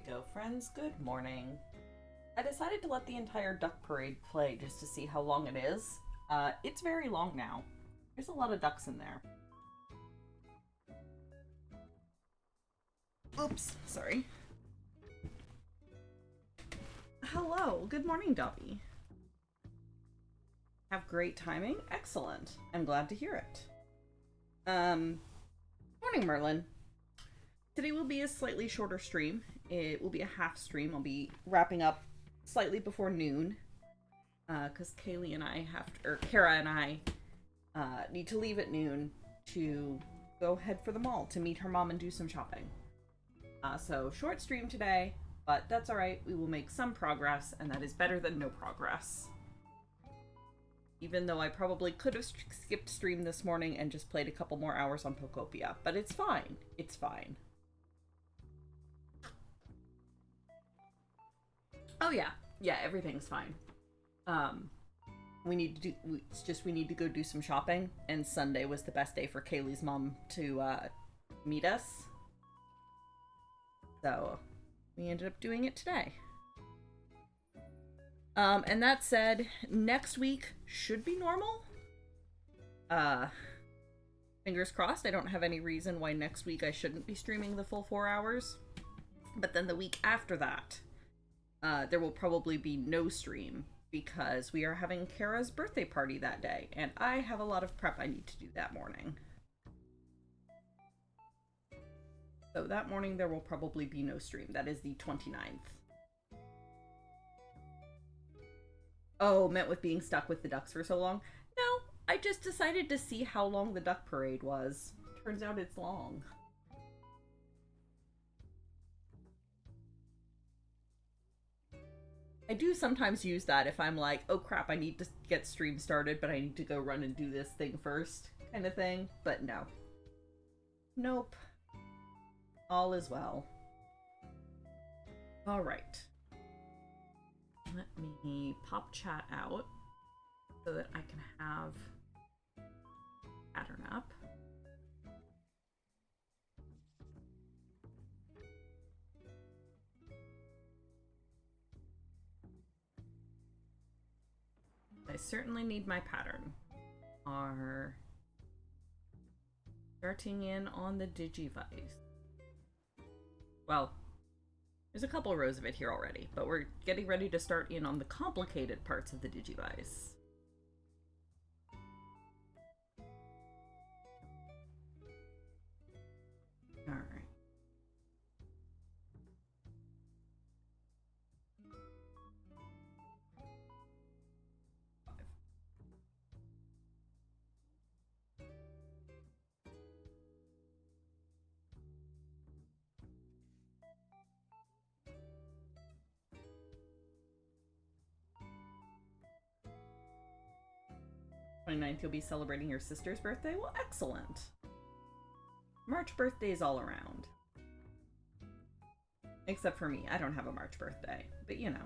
go, friends. Good morning. I decided to let the entire duck parade play just to see how long it is. It's very long now. There's a lot of ducks in there. Oops, sorry. Hello, good morning, Dobby. Have great timing? Excellent. I'm glad to hear it. Morning, Merlin. Today will be a slightly shorter stream. It will be a half stream. I'll be wrapping up slightly before noon. Because Kaylee and I Kara and I, need to leave at noon to go head for the mall to meet her mom and do some shopping. So short stream today, but that's alright. We will make some progress, and that is better than no progress. Even though I probably could have skipped stream this morning and just played a couple more hours on Pokopia, but it's fine. It's fine. Oh yeah, everything's fine. We need to go do some shopping, and Sunday was the best day for Kaylee's mom to meet us. So we ended up doing it today. And that said, next week should be normal. Fingers crossed. I don't have any reason why next week I shouldn't be streaming the full 4 hours. But then the week after that, there will probably be no stream because we are having Kara's birthday party that day, and I have a lot of prep I need to do that morning. So that morning there will probably be no stream. That is the 29th. Oh, meant with being stuck with the ducks for so long? No, I just decided to see how long the duck parade was. Turns out it's long. I do sometimes use that if I'm like, oh crap, I need to get stream started, but I need to go run and do this thing first, kind of thing. But no. Nope. All is well. Alright. Let me pop chat out so that I can have pattern up. I certainly need my pattern. Are starting in on the Digivice. Well, there's a couple rows of it here already, but we're getting ready to start in on the complicated parts of the Digivice. Alright. Ninth, you'll be celebrating your sister's birthday? Well, excellent. March birthdays all around. Except for me. I don't have a March birthday. But you know.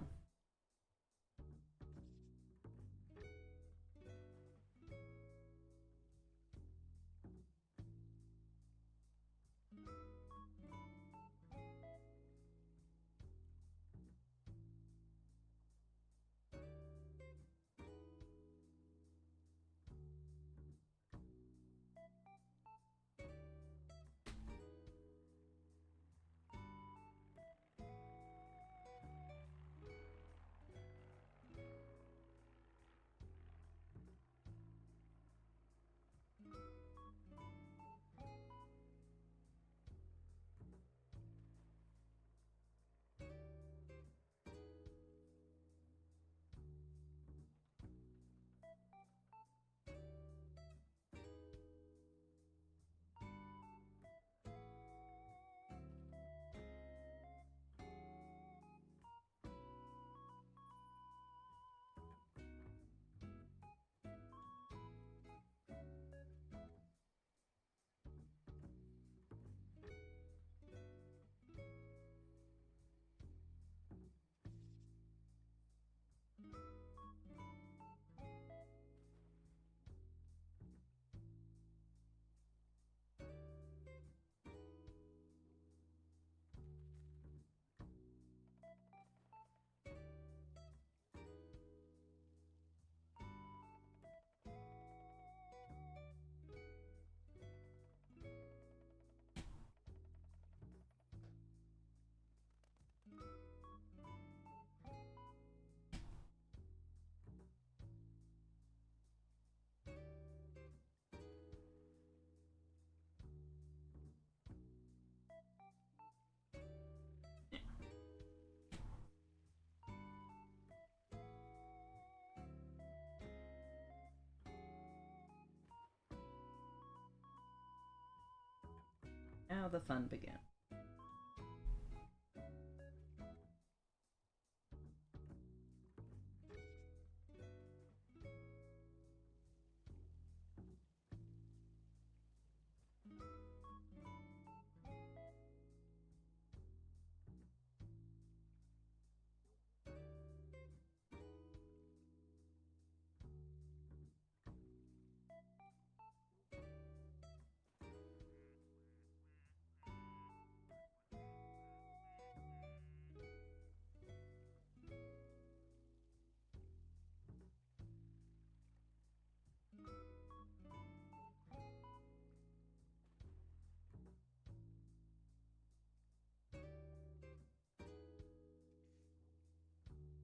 Now the fun begins.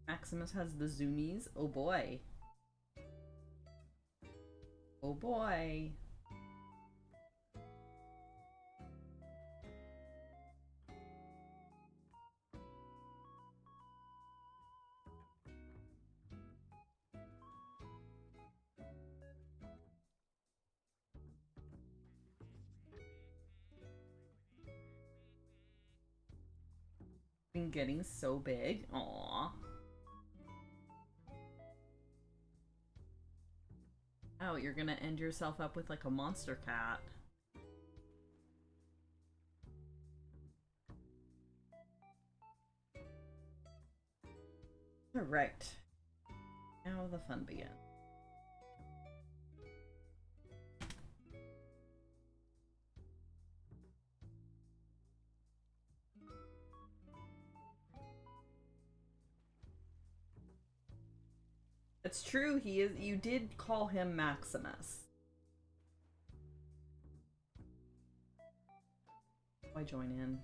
Maximus has the zoomies. Oh boy. Oh boy. Been getting so big. Aww. Oh, you're gonna end yourself up with like a monster cat. Alright. Now the fun begins. It's true, he is. You did call him Maximus. Why join in?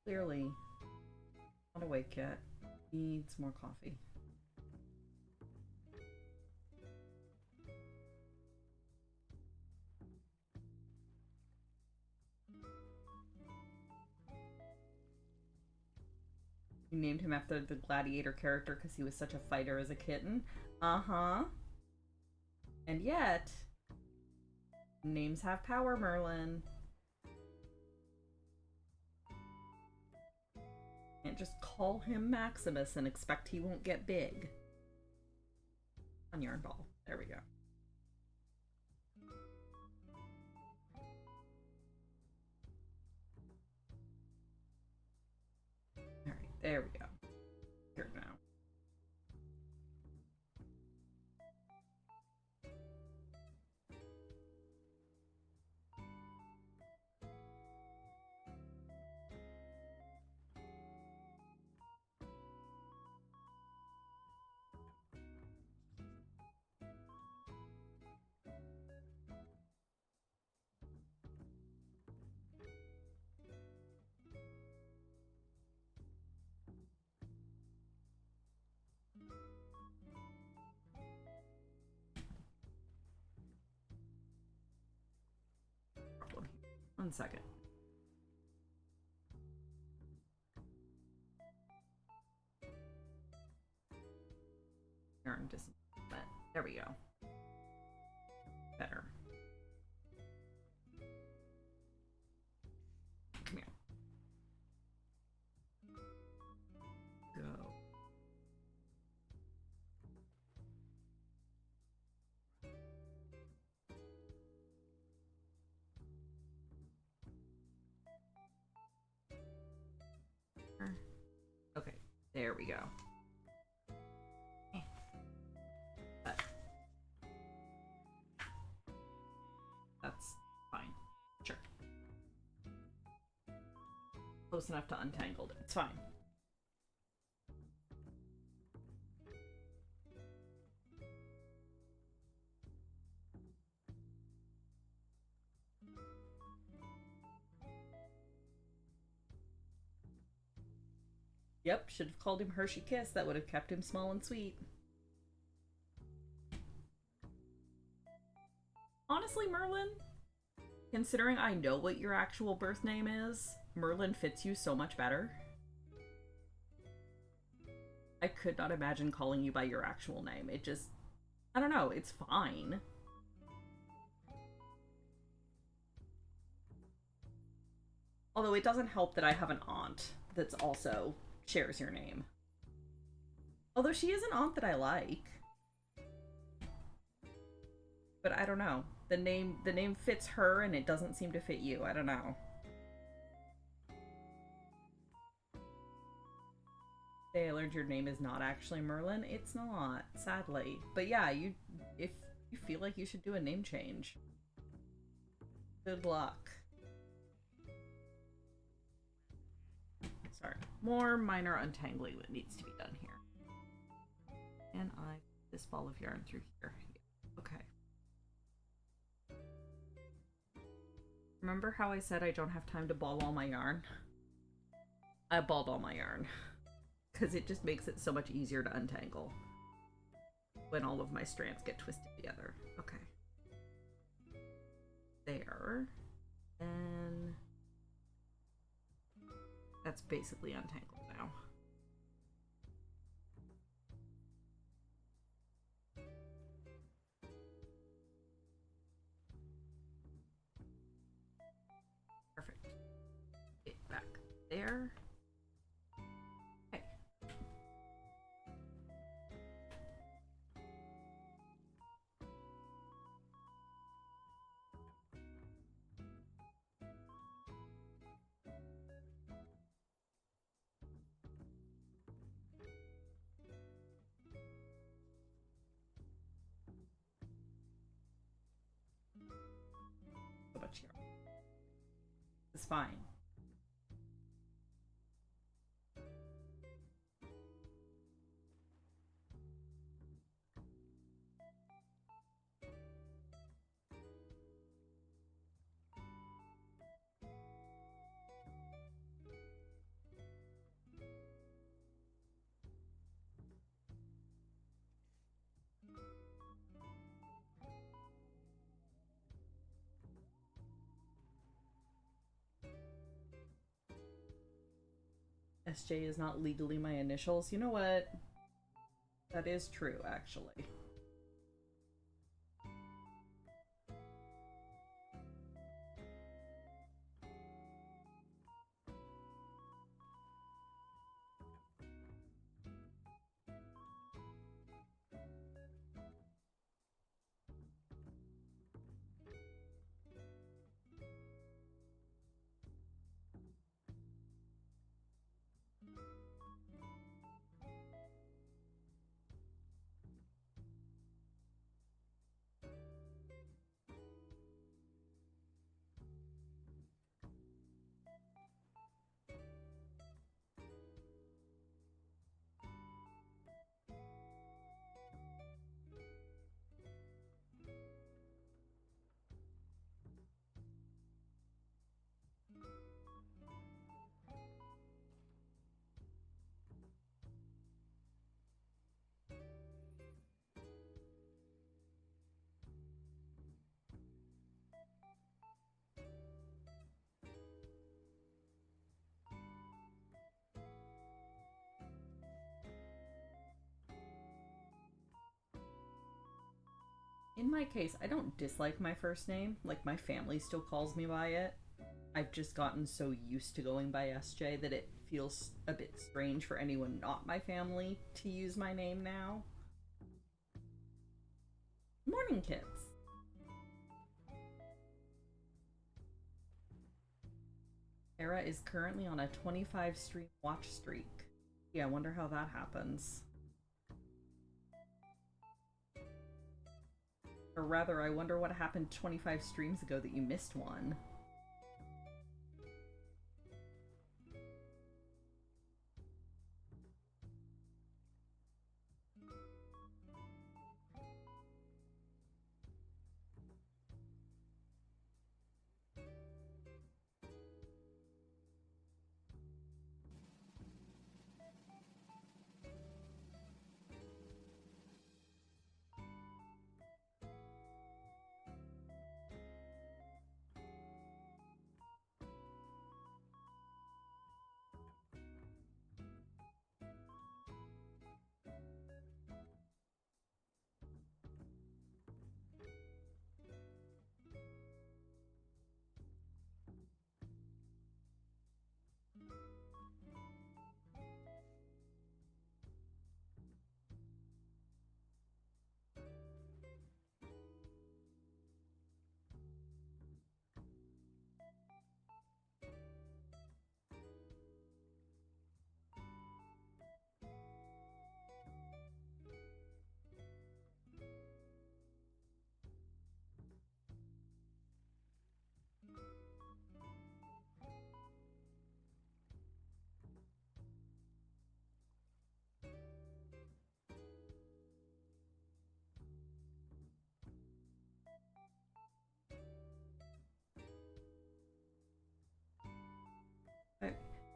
Clearly, not awake yet. Needs more coffee. You named him after the gladiator character because he was such a fighter as a kitten. Uh-huh. And yet, names have power, Merlin. Can't just call him Maximus and expect he won't get big. On yarn ball. There we go. Alright, there we go. Here now. Problem here. 1 second. Yarn dismemberment. There we go. Better. Come here. Go. Okay, there we go. That's fine. Sure. Close enough to untangled. It's fine. Yep, should have called him Hershey Kiss. That would have kept him small and sweet. Honestly, Merlin, considering I know what your actual birth name is, Merlin fits you so much better. I could not imagine calling you by your actual name. It just, I don't know, it's fine. Although it doesn't help that I have an aunt that's also shares your name. Although she is an aunt that I like. But I don't know. The name fits her and it doesn't seem to fit you. I don't know. I learned your name is not actually Merlin. It's not, sadly. But yeah, if you feel like you should do a name change, good luck. Sorry. More minor untangling that needs to be done here. And I this ball of yarn through here. Okay. Remember how I said I don't have time to ball all my yarn? I balled all my yarn. Because it just makes it so much easier to untangle when all of my strands get twisted together. Okay. There. And that's basically untangled now. Perfect. Get back there. Okay. So much here. It's fine. SJ is not legally my initials. You know what? That is true, actually. In my case, I don't dislike my first name. Like, my family still calls me by it. I've just gotten so used to going by SJ that it feels a bit strange for anyone not my family to use my name now. Morning, kids. Sarah is currently on a 25 stream watch streak. Yeah, I wonder how that happens. Or rather, I wonder what happened 25 streams ago that you missed one.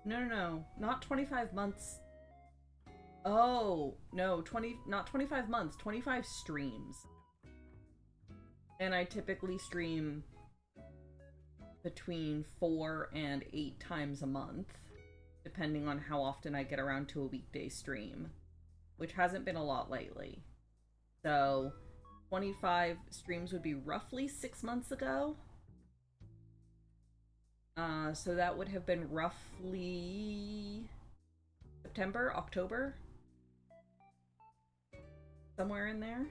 No, no, no. Not 25 months. Oh, no, not 25 months, 25 streams. And I typically stream between 4 and 8 times a month, depending on how often I get around to a weekday stream, which hasn't been a lot lately. So 25 streams would be roughly 6 months ago. So that would have been roughly September, October, somewhere in there.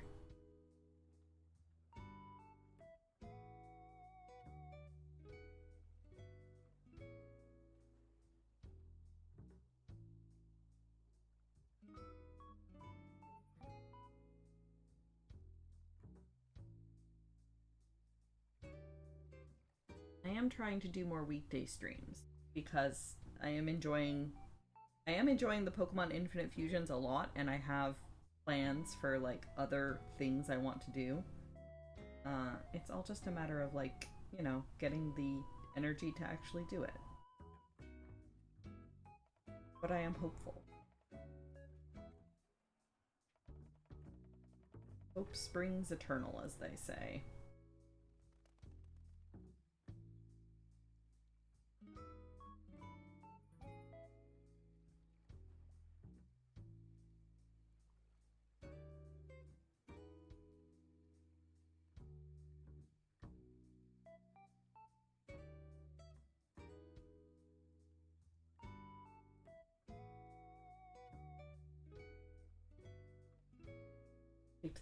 I am trying to do more weekday streams because I am enjoying the Pokemon Infinite Fusions a lot, and I have plans for like other things I want to do. It's all just a matter of like, you know, getting the energy to actually do it. But I am hopeful. Hope springs eternal, as they say.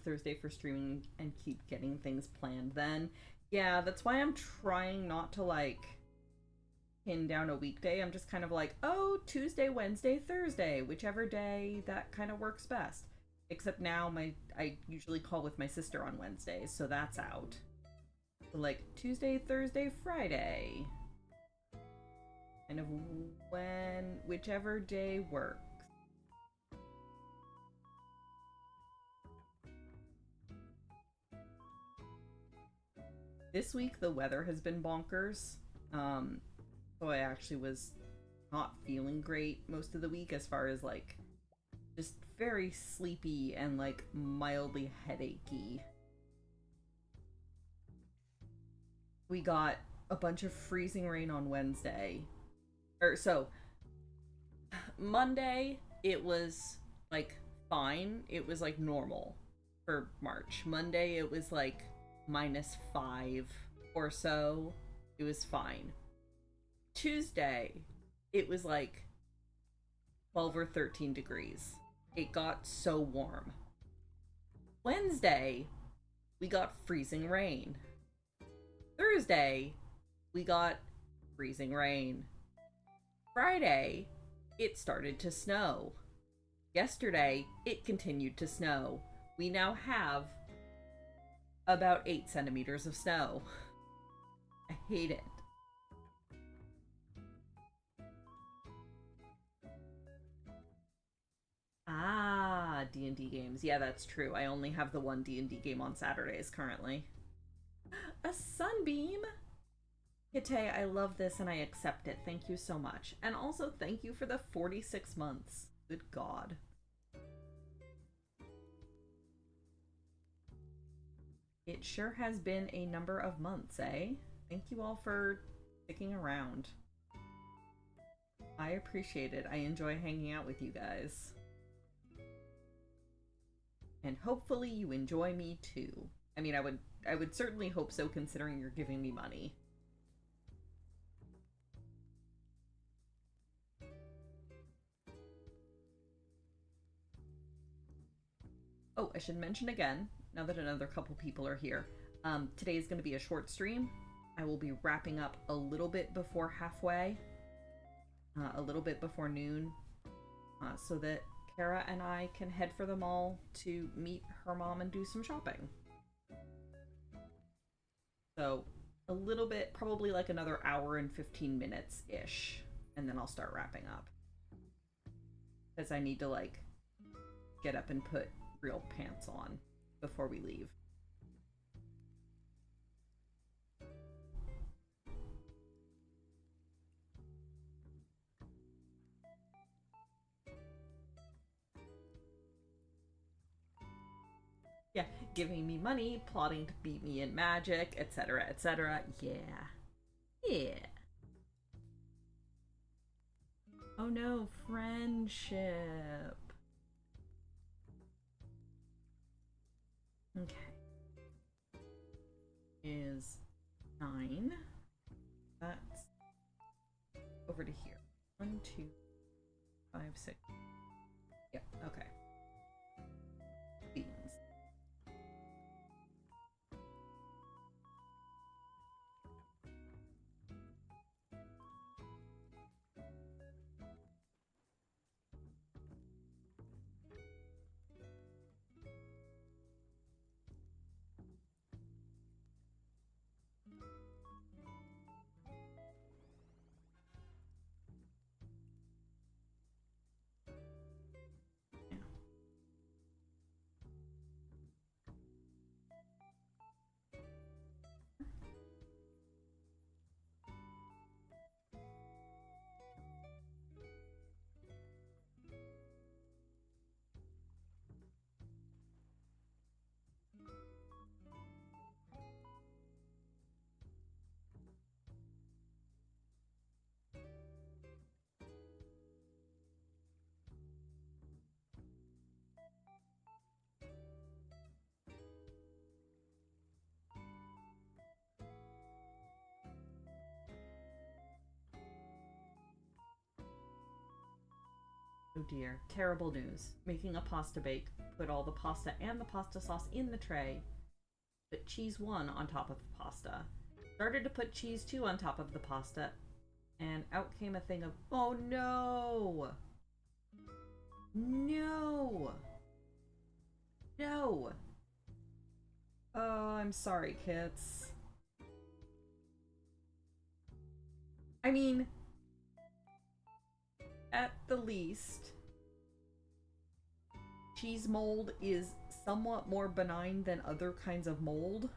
Thursday for streaming and keep getting things planned then. Yeah, that's why I'm trying not to like pin down a weekday. I'm just kind of like, oh, Tuesday, Wednesday, Thursday, whichever day that kind of works best. Except now I usually call with my sister on Wednesdays, so that's out. So like Tuesday, Thursday, Friday. Kind of whichever day works. This week the weather has been bonkers. So I actually was not feeling great most of the week as far as like just very sleepy and like mildly headachy. We got a bunch of freezing rain on Wednesday. So Monday it was like fine. It was like normal for March. Monday it was like -5 or so. It was fine. Tuesday it was like 12 or 13 degrees. It got so warm. Wednesday we got freezing rain. Thursday we got freezing rain. Friday it started to snow. Yesterday it continued to snow. We now have about 8 centimeters of snow. I hate it. Ah, D&D games. Yeah, that's true. I only have the one D&D game on Saturdays currently. A sunbeam? Hite, I love this and I accept it. Thank you so much. And also thank you for the 46 months. Good God. It sure has been a number of months, eh? Thank you all for sticking around. I appreciate it. I enjoy hanging out with you guys. And hopefully you enjoy me too. I mean, I would certainly hope so considering you're giving me money. Oh, I should mention again, now that another couple people are here, today is going to be a short stream. I will be wrapping up a little bit before halfway, a little bit before noon, so that Kara and I can head for the mall to meet her mom and do some shopping. So a little bit, probably like another hour and 15 minutes-ish, and then I'll start wrapping up. Because I need to like get up and put real pants on before we leave. giving me money, plotting to beat me in magic, etc., etc. Yeah. Yeah. Oh no, friendship. Okay. Is 9. That's over to here. 1, 2, 5, 6. Yeah, okay. Beans. Oh dear, terrible news. Making a pasta bake. Put all the pasta and the pasta sauce in the tray. Put cheese 1 on top of the pasta. Started to put cheese 2 on top of the pasta. And out came a thing of, oh no! No! No! Oh, I'm sorry, Kits. I mean, at the least, cheese mold is somewhat more benign than other kinds of mold.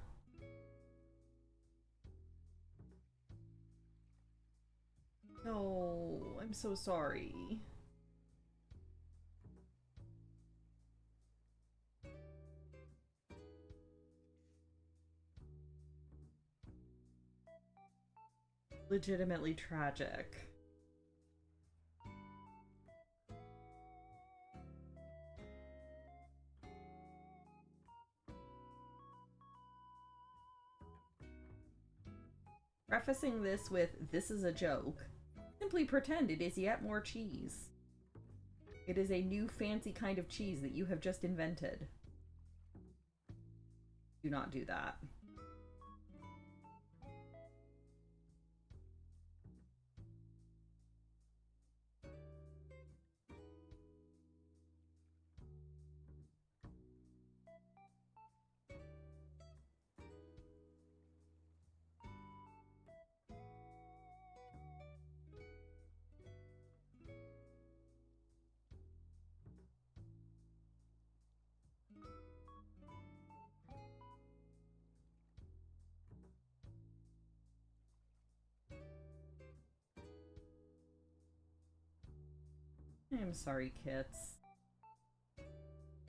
No, I'm so sorry. Legitimately tragic. Prefacing this with, this is a joke. Simply pretend it is yet more cheese. It is a new fancy kind of cheese that you have just invented. Do not do that. I'm sorry, Kits.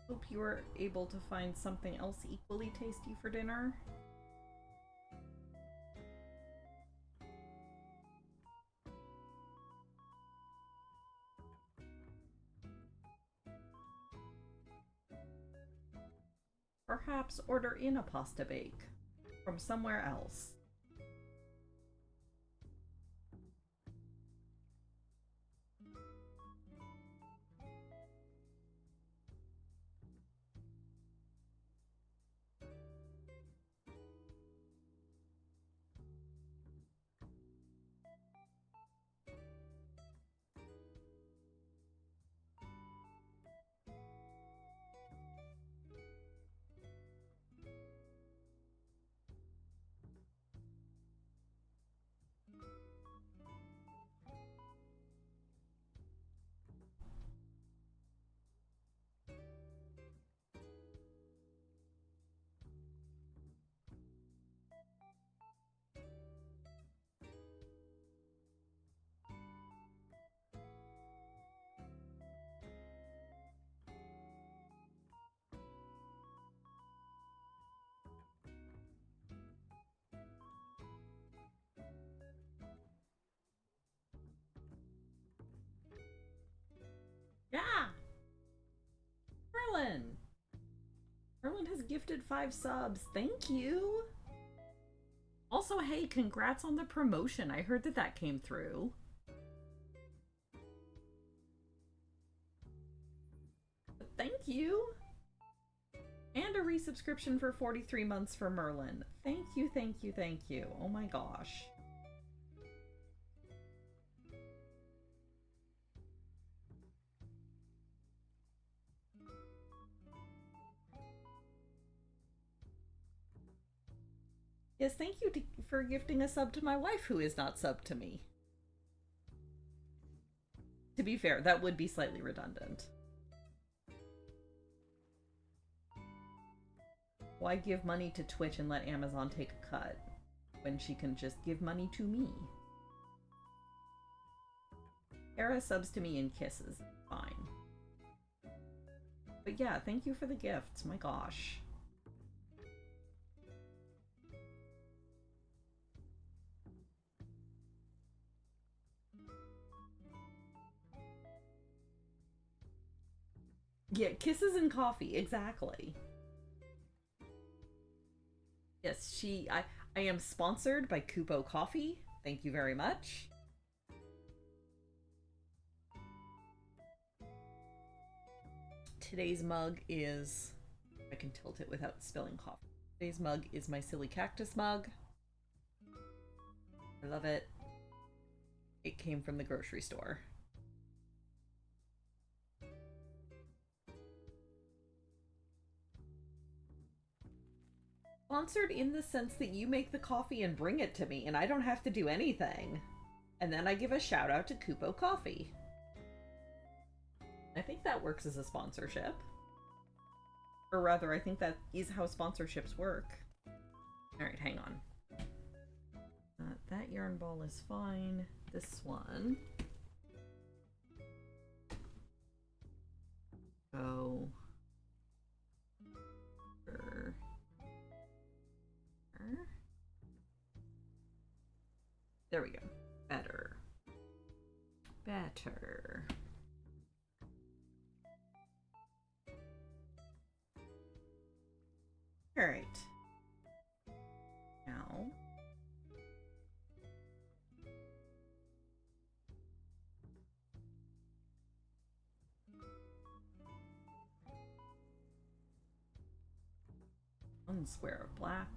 Hope you were able to find something else equally tasty for dinner. Perhaps order in a pasta bake from somewhere else. Yeah! Merlin! Merlin has gifted 5 subs. Thank you! Also, hey, congrats on the promotion. I heard that that came through. But thank you! And a resubscription for 43 months for Merlin. Thank you, thank you, thank you. Oh my gosh. Yes, thank you for gifting a sub to my wife who is not sub to me. To be fair, that would be slightly redundant. Why give money to Twitch and let Amazon take a cut when she can just give money to me? Era subs to me and kisses. Fine. But yeah, thank you for the gifts. My gosh. Yeah, kisses and coffee. Exactly. Yes, I am sponsored by Kupo Coffee. Thank you very much. Today's mug is... I can tilt it without spilling coffee. Today's mug is my Silly Cactus mug. I love it. It came from the grocery store. Sponsored in the sense that you make the coffee and bring it to me, and I don't have to do anything. And then I give a shout out to Kupo Coffee. I think that works as a sponsorship. Or rather, I think that is how sponsorships work. Alright, hang on. That yarn ball is fine. This one. Go. There we go. Better. Better. Alright. Now. One square of black.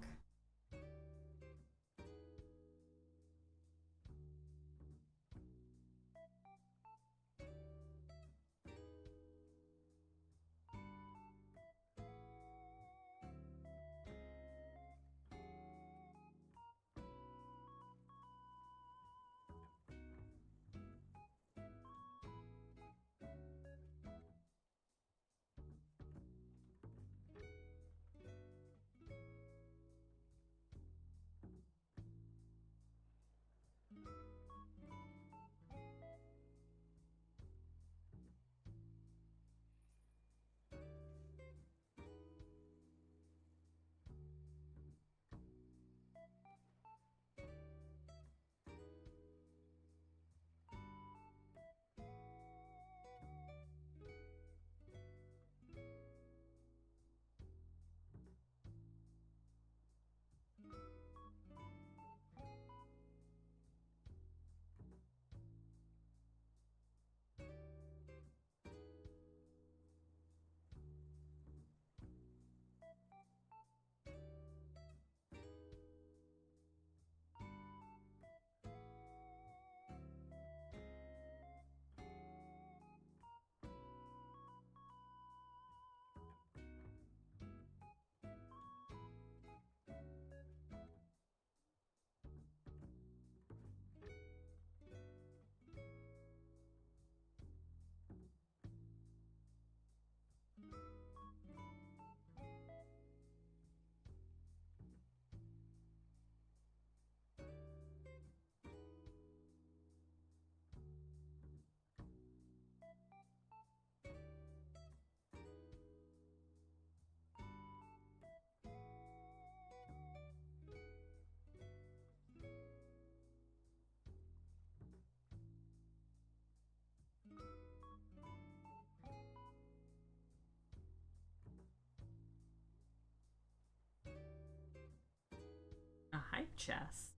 chest.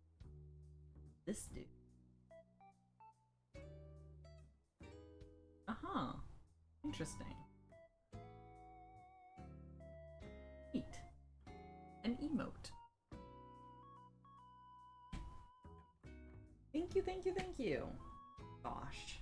This dude. Uh-huh. Interesting. Neat. An emote. Thank you, thank you, thank you. Gosh.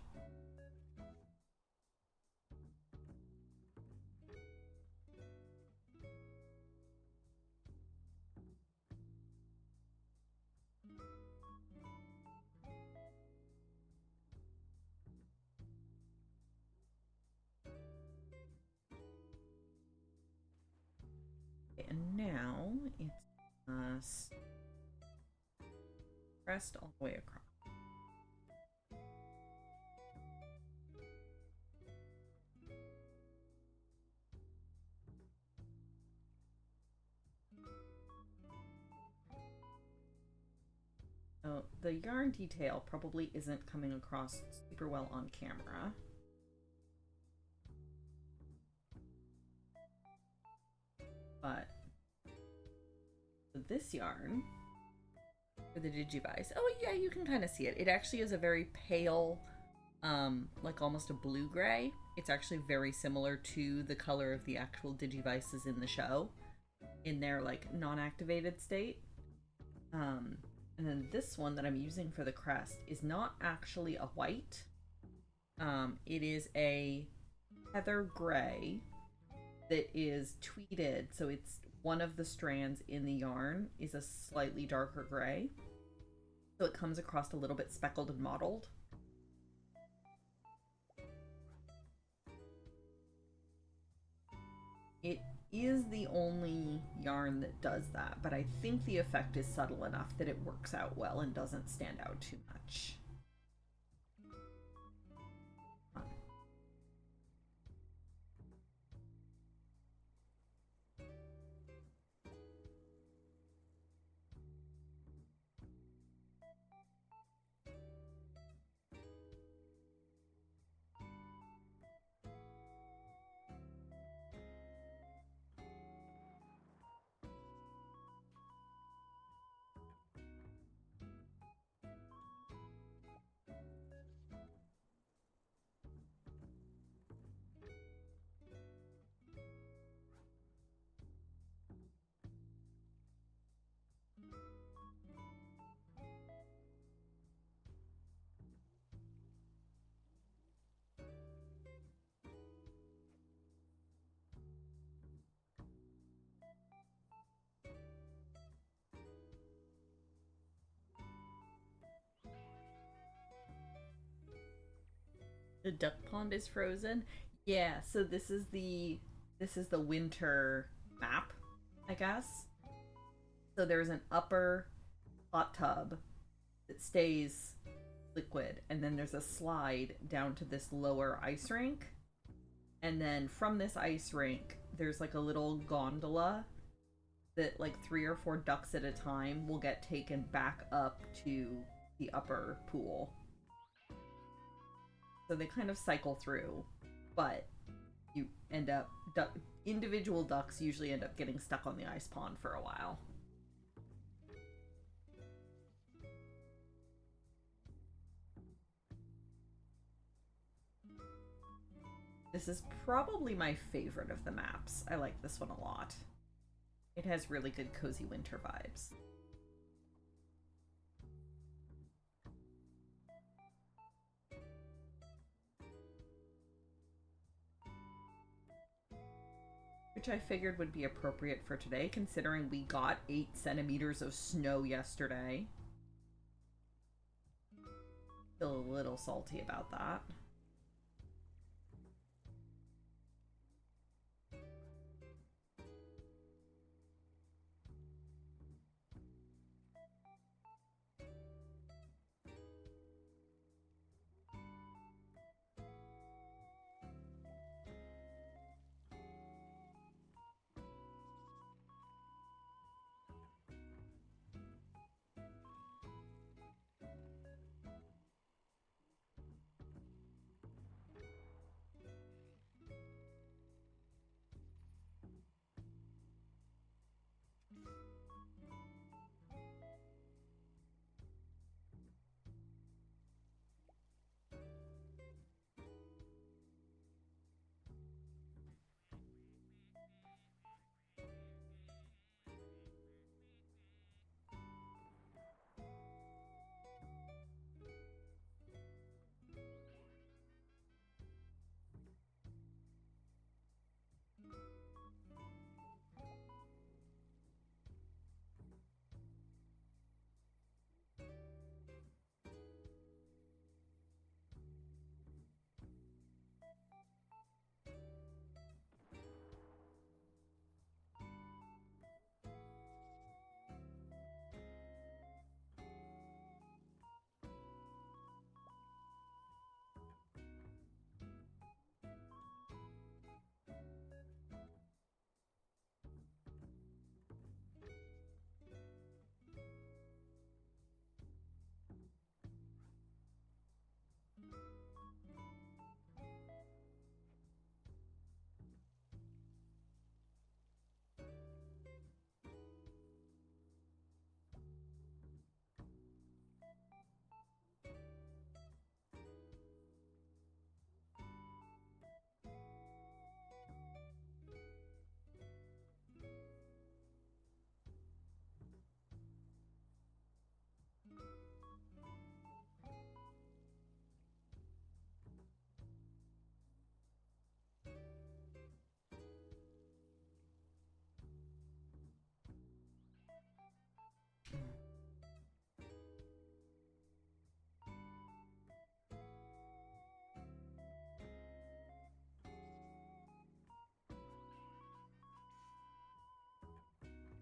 And now it's pressed all the way across. Oh, the yarn detail probably isn't coming across super well on camera. But this yarn for the Digivice, oh yeah, you can kind of see it. It actually is a very pale, like almost a blue-gray. It's actually very similar to the color of the actual Digivices in the show, in their like non-activated state. And then this one that I'm using for the crest is not actually a white. It is a heather gray that is tweeted, so it's one of the strands in the yarn is a slightly darker gray, so it comes across a little bit speckled and mottled. It is the only yarn that does that, but I think the effect is subtle enough that it works out well and doesn't stand out too much. The duck pond is frozen. Yeah, so this is the winter map, I guess. So there's an upper hot tub that stays liquid, and then there's a slide down to this lower ice rink. And then from this ice rink, there's like a little gondola that like 3 or 4 ducks at a time will get taken back up to the upper pool. So they kind of cycle through, but you end up, individual ducks usually end up getting stuck on the ice pond for a while. This is probably my favorite of the maps. I like this one a lot. It has really good cozy winter vibes. Which I figured would be appropriate for today, considering we got 8 centimeters of snow yesterday. Feel a little salty about that.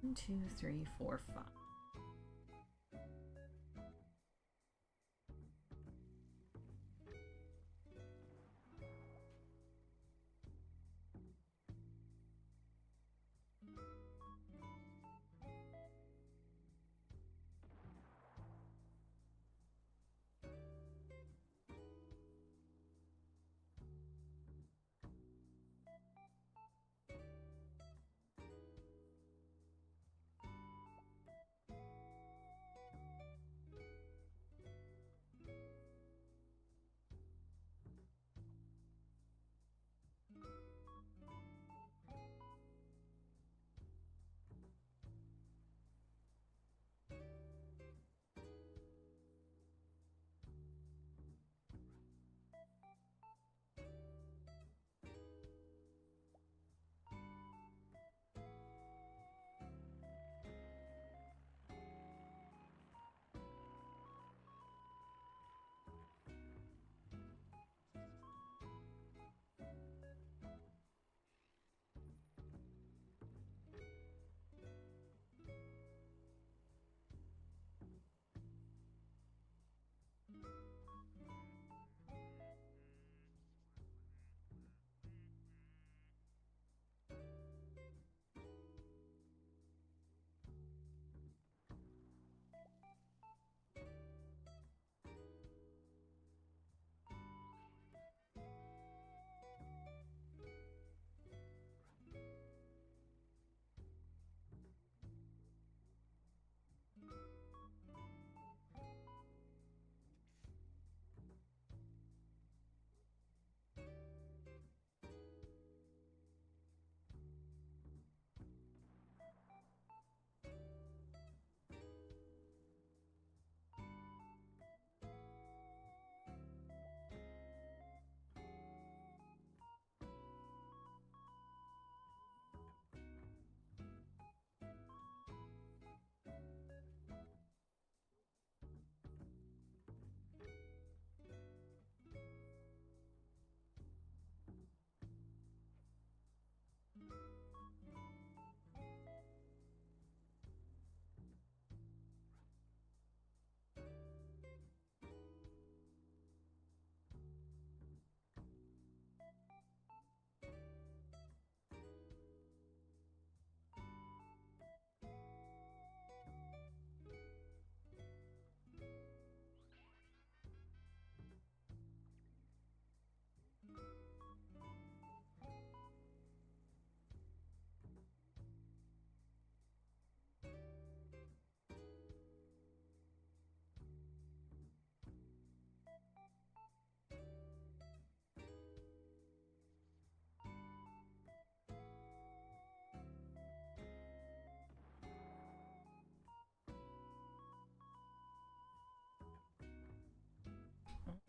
1, 2, 3, 4, 5.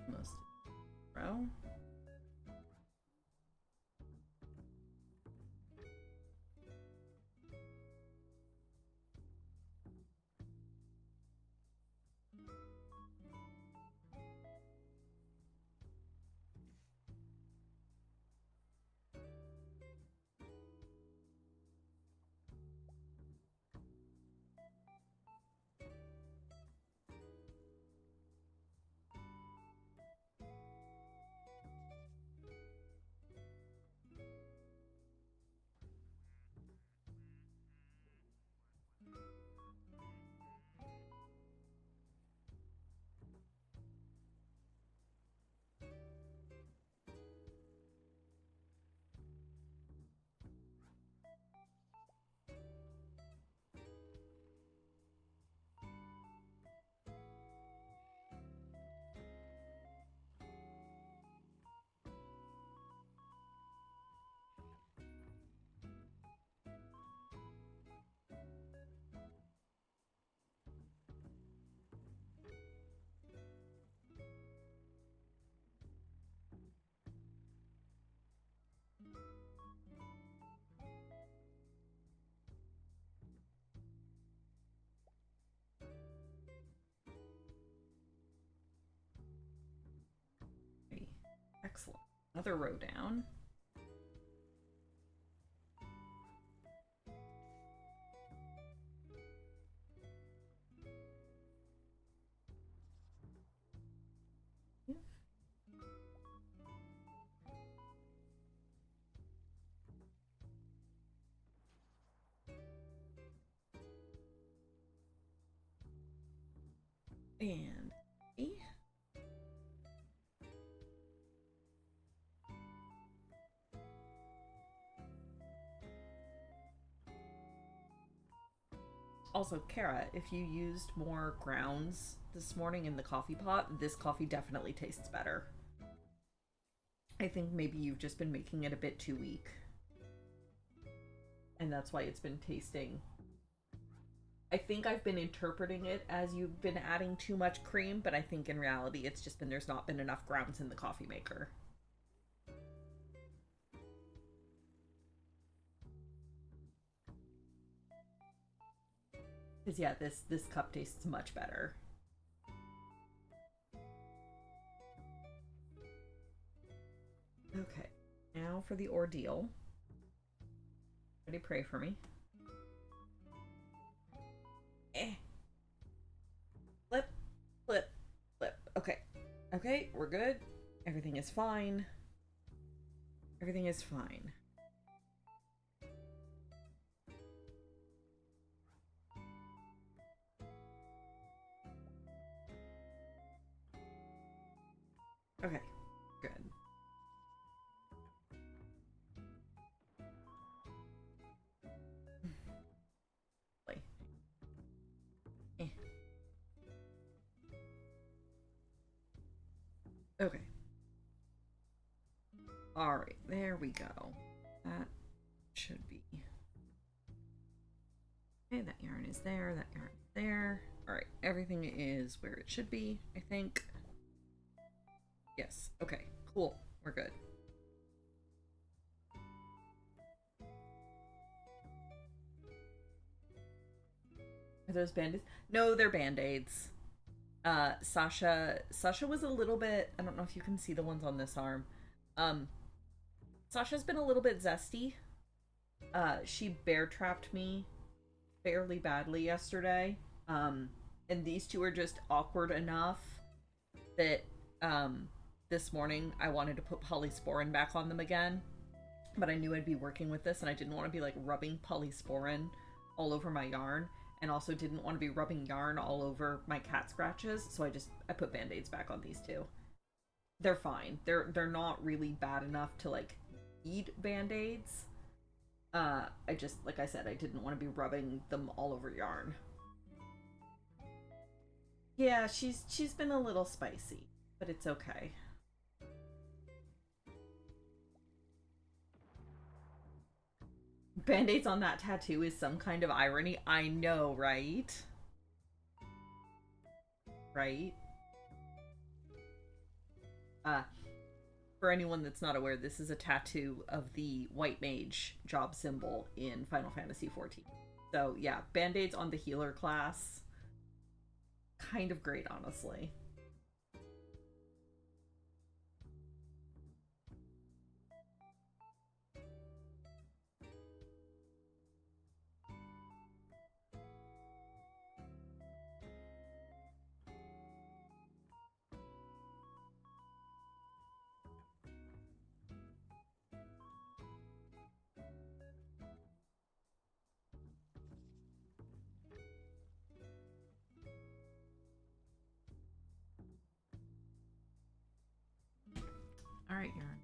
Almost. Bro. Excellent. Another row down. And E. Also, Kara, if you used more grounds this morning in the coffee pot, this coffee definitely tastes better. I think maybe you've just been making it a bit too weak. And that's why it's been tasting. I think I've been interpreting it as you've been adding too much cream, but I think in reality it's just been there's not been enough grounds in the coffee maker. Because yeah, this cup tastes much better. Okay, now for the ordeal. Ready, pray for me. Flip, flip, flip. Okay. Okay, we're good. Everything is fine. Everything is fine. Okay, good. Okay. Alright, there we go. That should be. Okay, that yarn is there, that yarn is there. Alright, everything is where it should be, I think. Yes, okay, cool. We're good. Are those band-aids? No, they're band-aids. Sasha was a little bit, I don't know if you can see the ones on this arm. Sasha's been a little bit zesty. She bear trapped me fairly badly yesterday. And these two are just awkward enough that this morning I wanted to put polysporin back on them again. But I knew I'd be working with this and I didn't want to be like rubbing polysporin all over my yarn, and also didn't want to be rubbing yarn all over my cat scratches, so I put band-aids back on these two. They're fine. They're not really bad enough to like need band-aids. I just, like I said, I didn't want to be rubbing them all over yarn. Yeah, she's been a little spicy, but it's okay. Band-aids on that tattoo is some kind of irony. I know, right? Right? For anyone that's not aware, this is a tattoo of the white mage job symbol in Final Fantasy XIV. So yeah, band-aids on the healer class. Kind of great, honestly. Alright, yarn.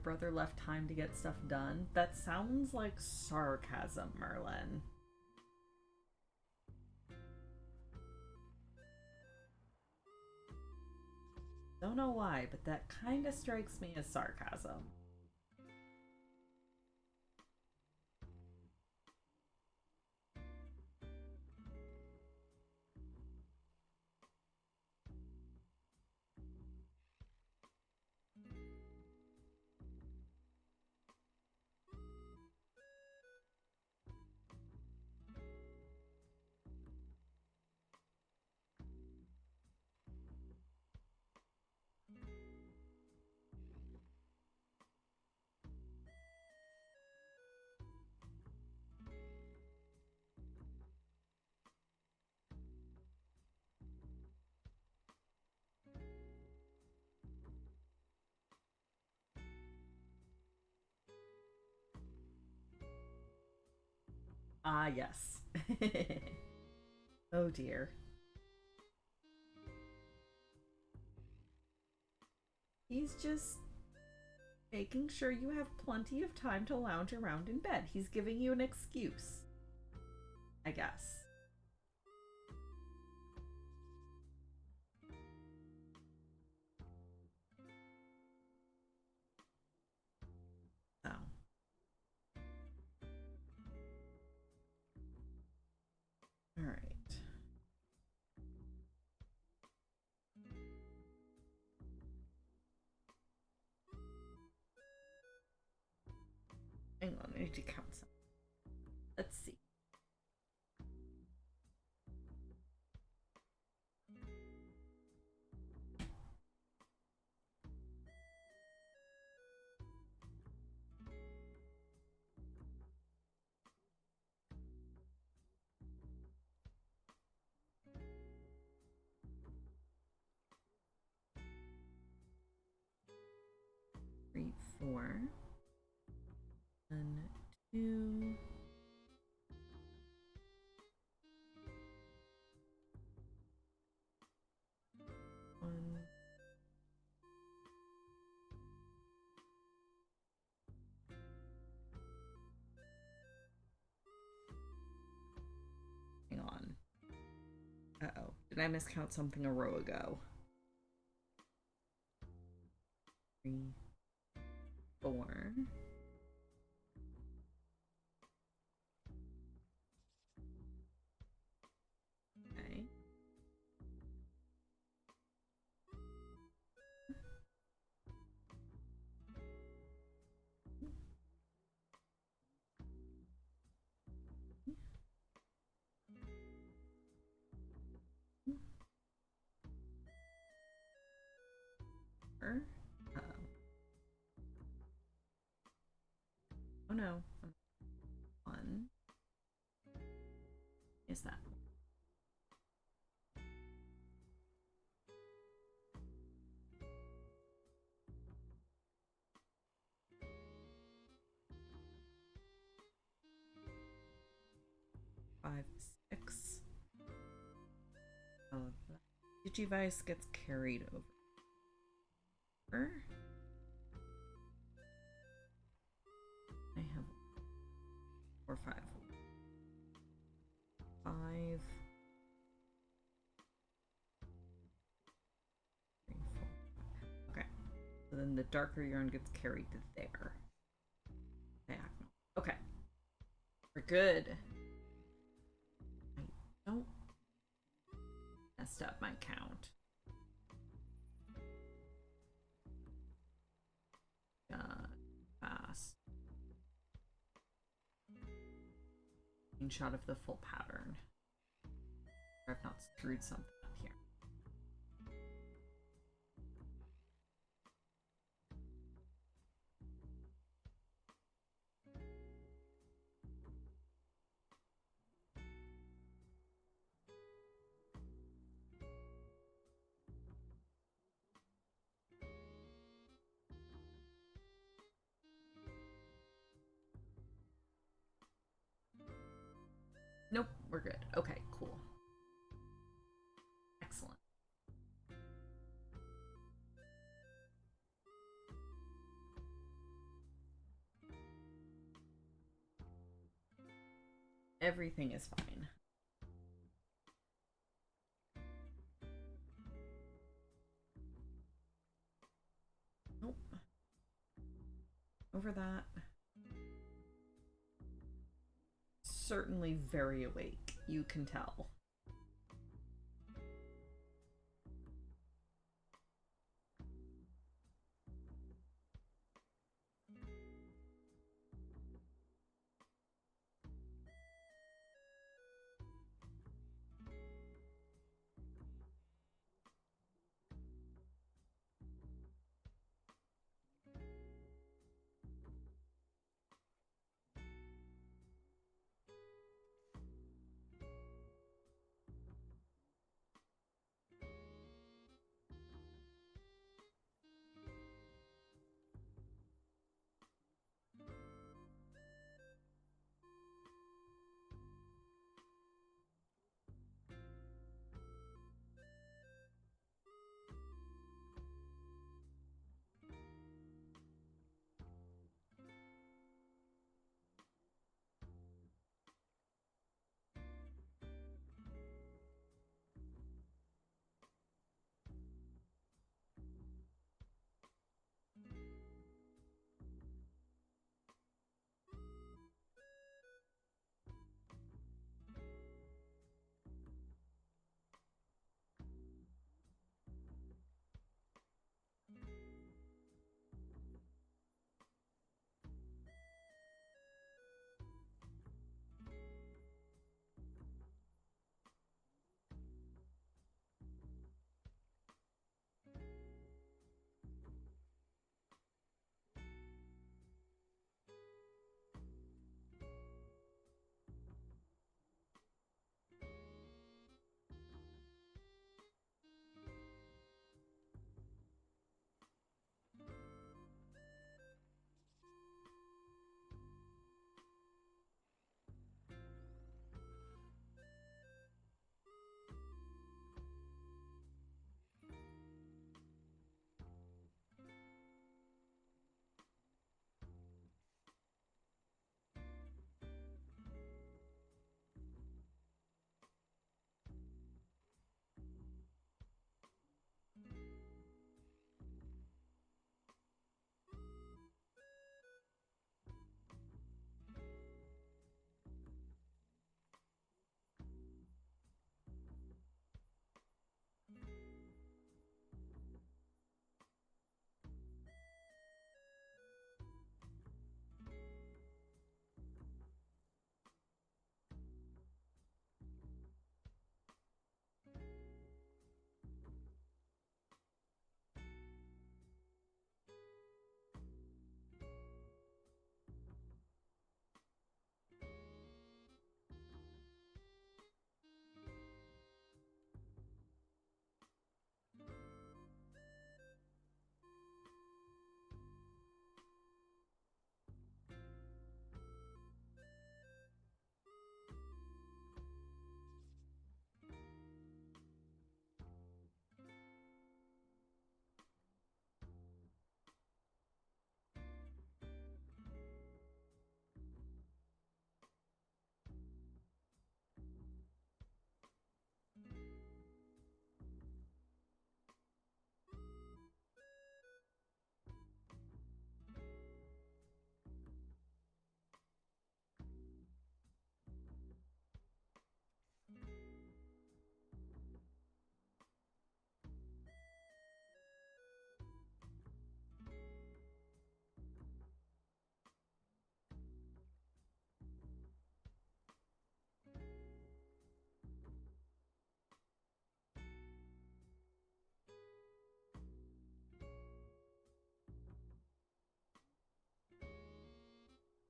Your brother left time to get stuff done? That sounds like sarcasm, Merlin. Don't know why, but that kind of strikes me as sarcasm. Ah, yes. Oh dear. He's just making sure you have plenty of time to lounge around in bed. He's giving you an excuse, I guess. So. All right. Hang on, I need to count some. Let's see. Three, four. 1, 2. One. Hang on. Uh-oh. Did I miscount something a row ago? 3, 4. Okay. Uh-oh. Oh no. 1. Is that? Five, 6. Oh, Digivice gets carried over. I have 4, 5. 5. 3, 4. Okay. So then the darker yarn gets carried to there. Diagonal. Okay. We're good. I don't messed up my count. Fast. Screenshot of the full pattern. I've not screwed something up here. Nope, we're good. Okay, cool. Excellent. Everything is fine. Nope. Over that. Certainly very awake, you can tell.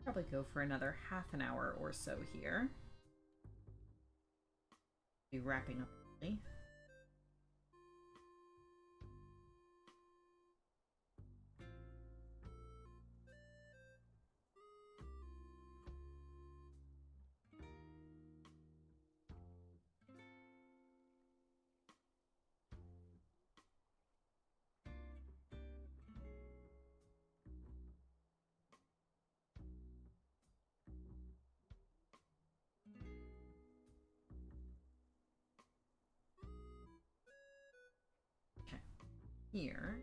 Probably go for another half an hour or so here. Be wrapping up early. here.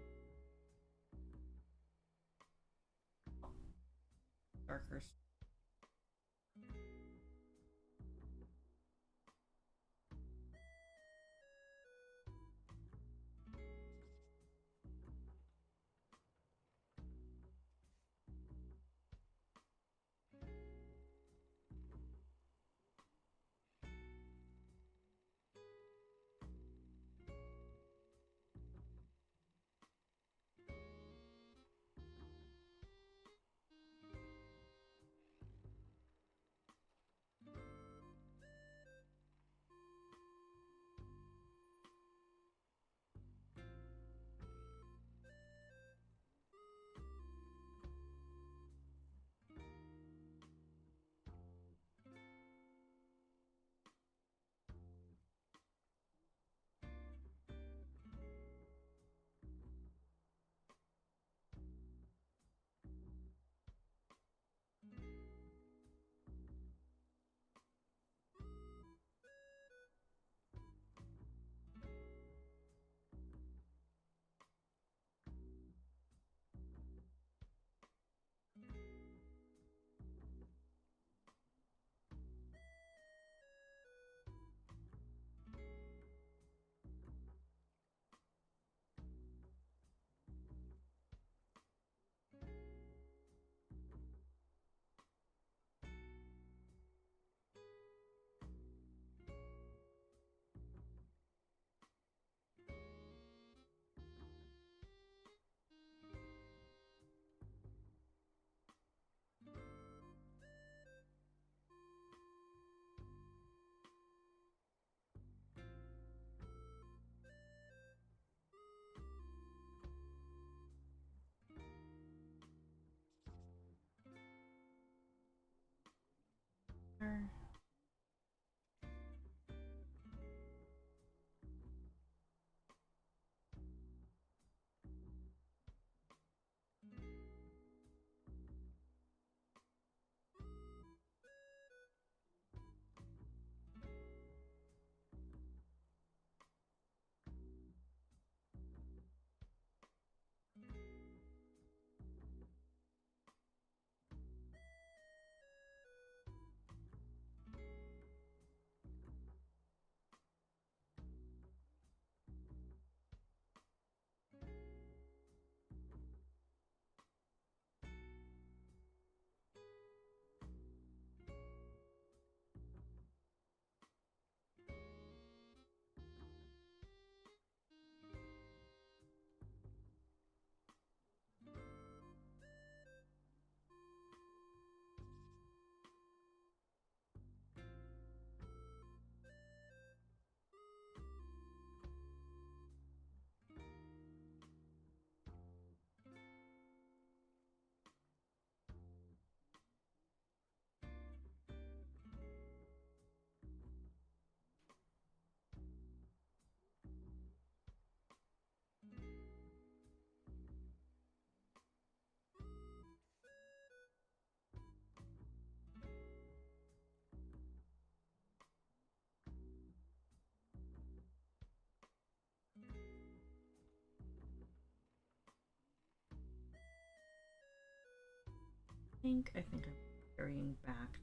Darker. I think I'm carrying back.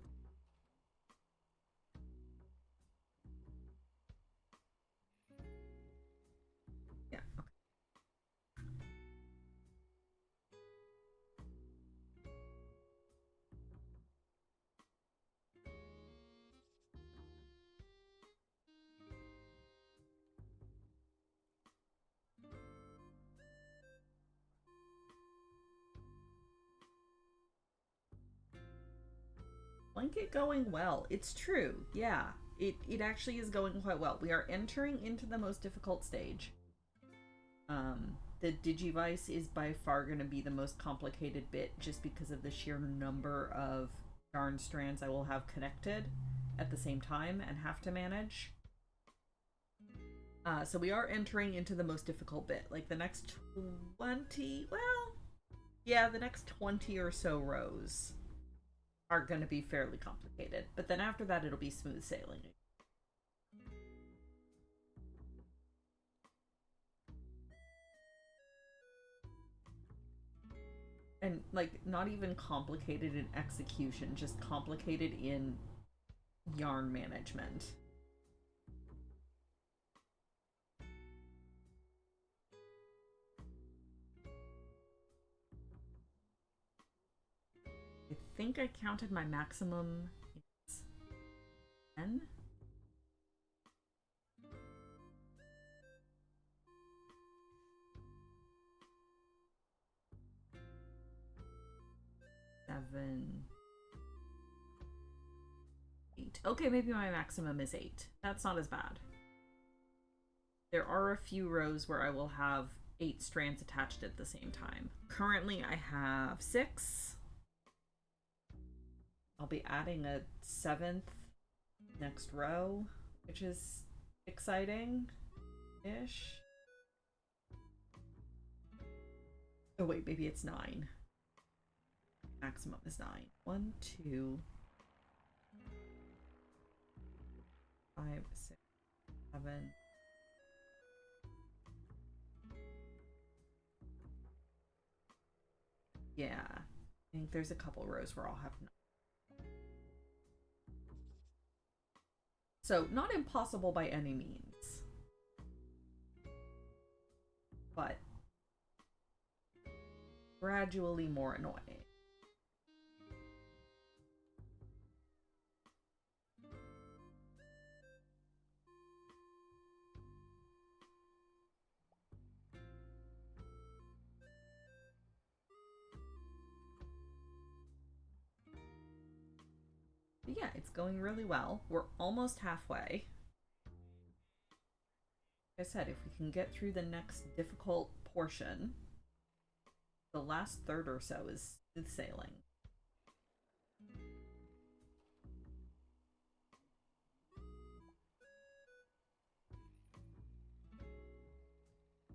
Yeah, okay. Blanket going well. It's true. Yeah. It actually is going quite well. We are entering into the most difficult stage. The Digivice is by far going to be the most complicated bit just because of the sheer number of yarn strands I will have connected at the same time and have to manage. So we are entering into the most difficult bit. Like the next 20, well, yeah, the next 20 or so rows are going to be fairly complicated. But then after that, it'll be smooth sailing. And like not even complicated in execution, just complicated in yarn management. I think I counted my maximum. It's 10. Seven, 8. Okay, maybe my maximum is 8. That's not as bad. There are a few rows where I will have 8 strands attached at the same time. Currently, I have 6. I'll be adding a 7th next row, which is exciting-ish. Oh wait, maybe it's 9. Maximum is 9. 1, 2, 5, 6, 7. Yeah, I think there's a couple rows where I'll have 9. So, not impossible by any means. But gradually more annoying. But yeah, it's going really well. We're almost halfway. Like I said, if we can get through the next difficult portion, the last third or so is smooth sailing.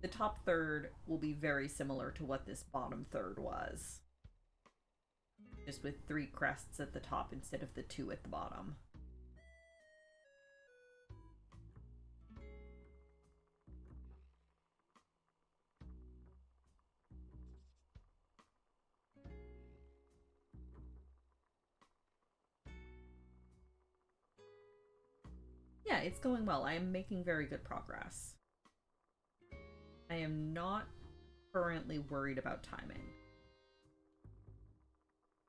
The top third will be very similar to what this bottom third was. Just with 3 crests at the top instead of the 2 at the bottom. Yeah, it's going well. I am making very good progress. I am not currently worried about timing.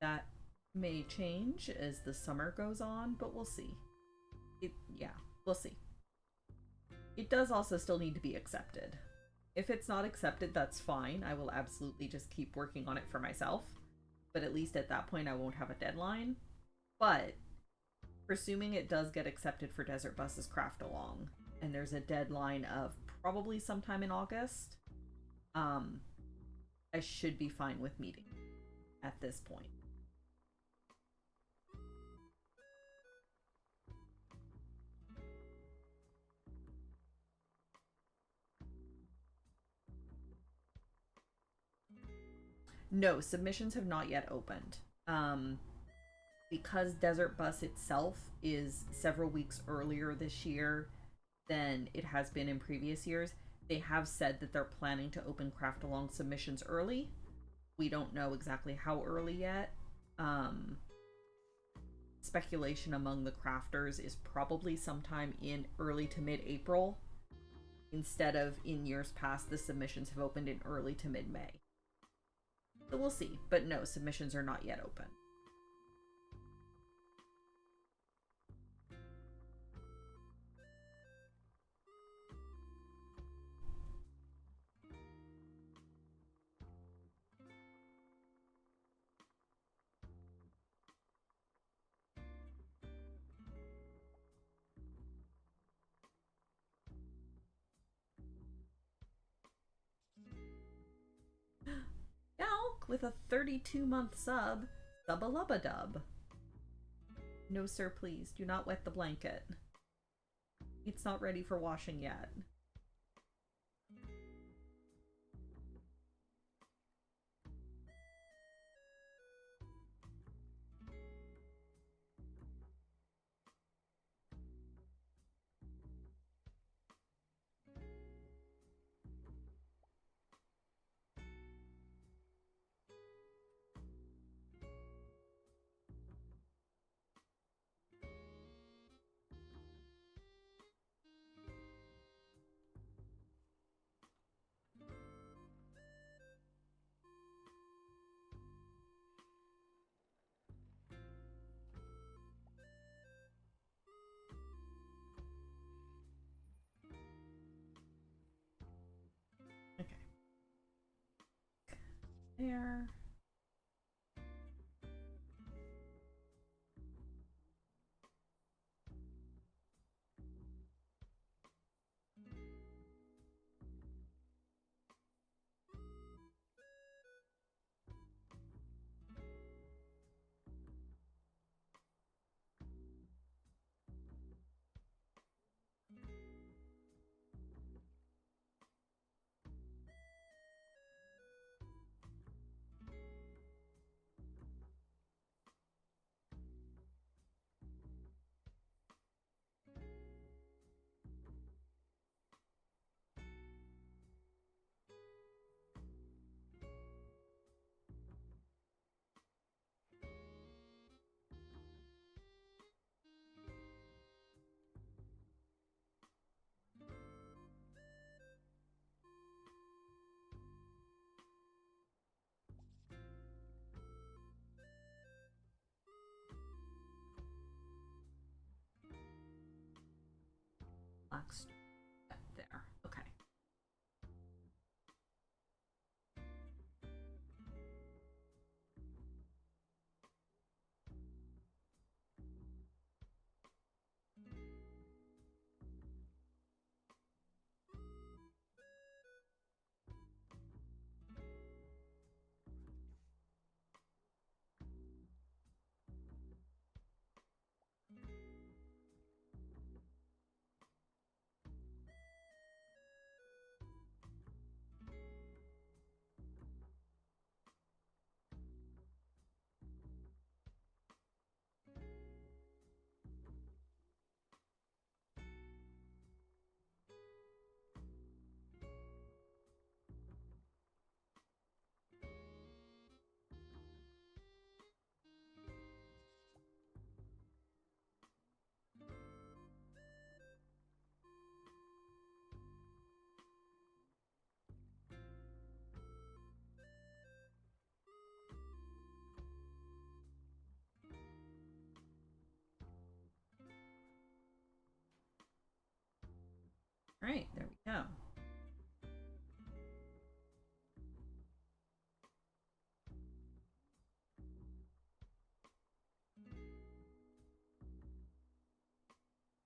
That may change as the summer goes on, but we'll see. Yeah, we'll see. It does also still need to be accepted. If it's not accepted, that's fine. I will absolutely just keep working on it for myself. But at least at that point, I won't have a deadline. But presuming it does get accepted for Desert Bus's Craft Along, and there's a deadline of probably sometime in August, I should be fine with meeting at this point. No, submissions have not yet opened. Because Desert Bus itself is several weeks earlier this year than it has been in previous years, they have said that they're planning to open Craft Along submissions early. We don't know exactly how early yet. Speculation among the crafters is probably sometime in early to mid-April, instead of in years past the submissions have opened in early to mid-May. So we'll see, but no, submissions are not yet open. Elk with a 32-month sub. Subba-lubba-dub. No, sir, please. Do not wet the blanket. It's not ready for washing yet. there. Black there. Okay. All right, there we go.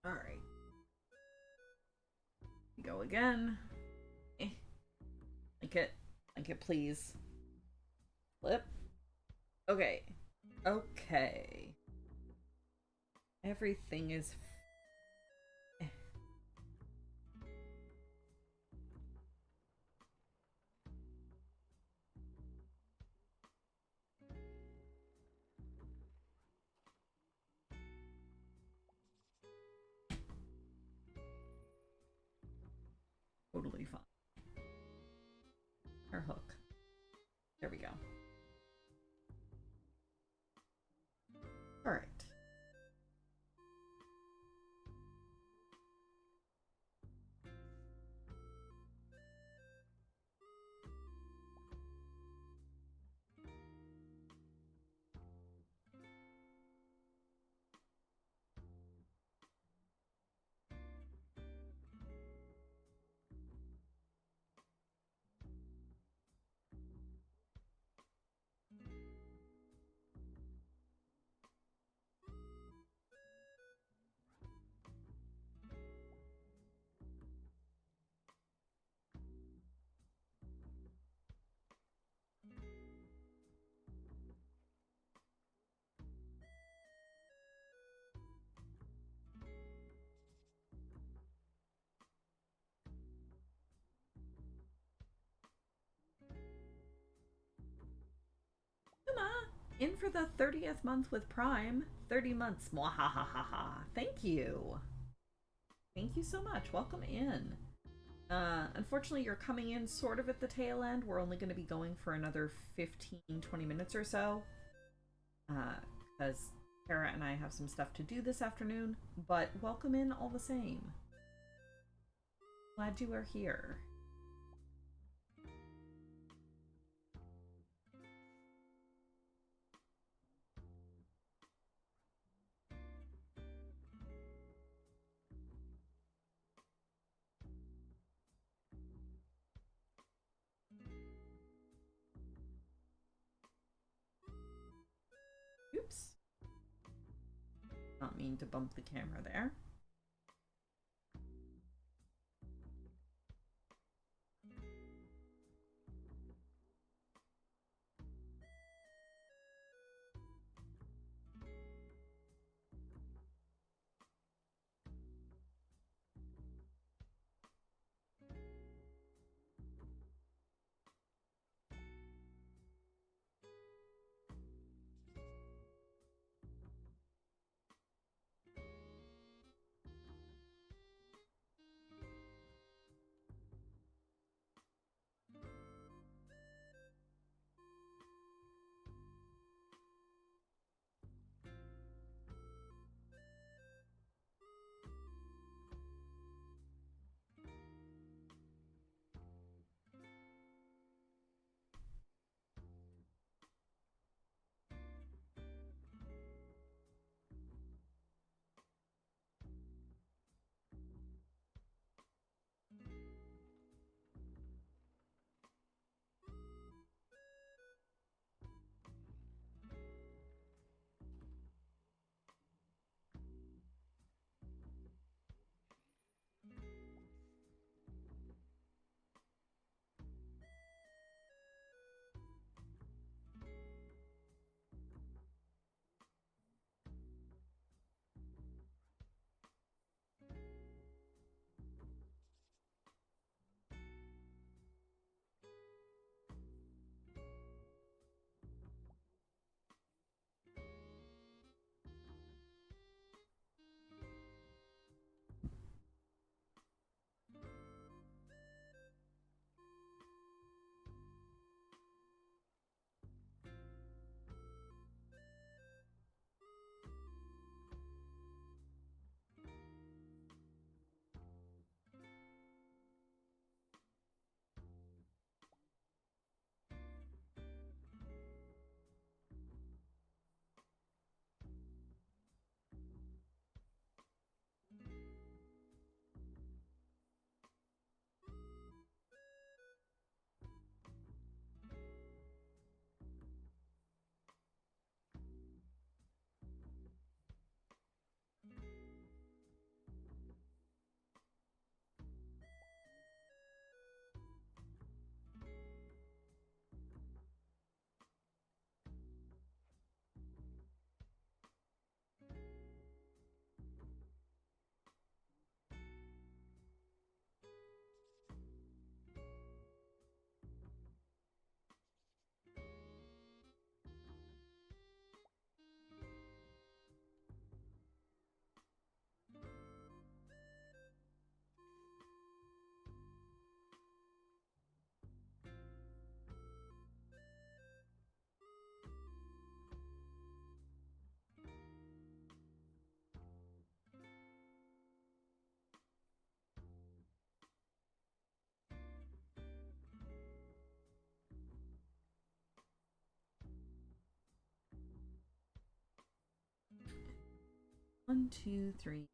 All right. Go again. Like it, please. Flip. Okay. Okay. Everything is totally fine. Our hook. There we go. All right. In for the 30th month with Prime. 30 months. Mwahahaha. Thank you. Thank you so much. Welcome in. Unfortunately, you're coming in sort of at the tail end. We're only going to be going for another 15-20 minutes or so. Because Kara and I have some stuff to do this afternoon. But welcome in all the same. Glad you are here. mean to bump the camera there. One, two, three.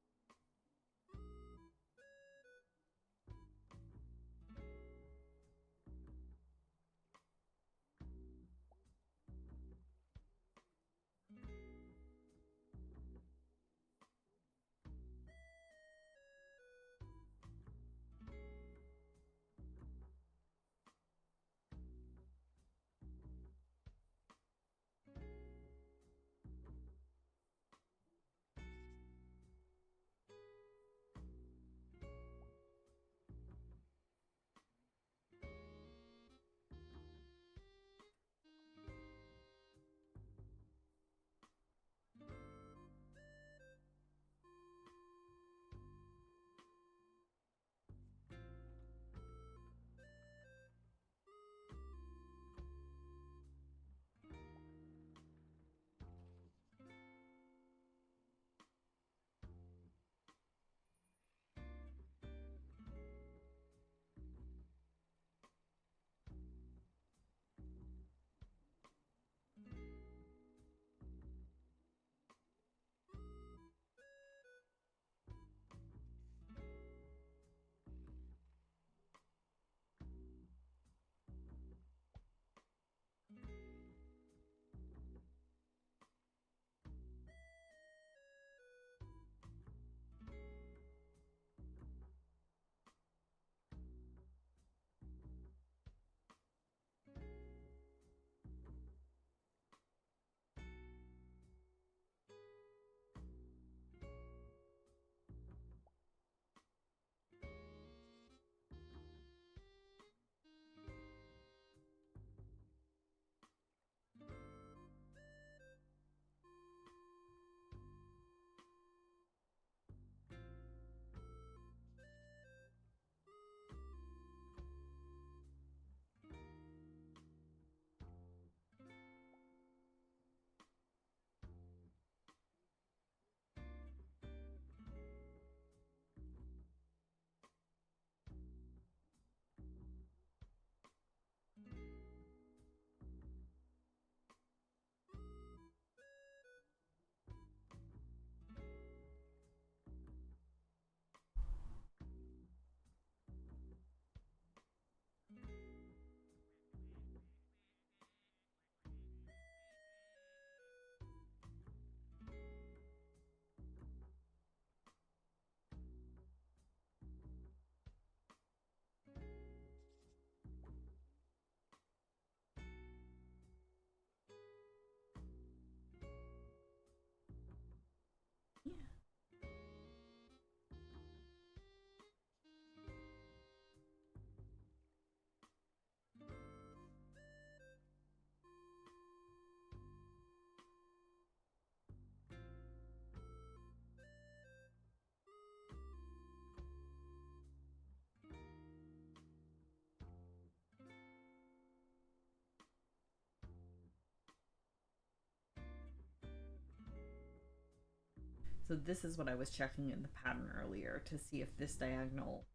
So this is what I was checking in the pattern earlier to see if this diagonal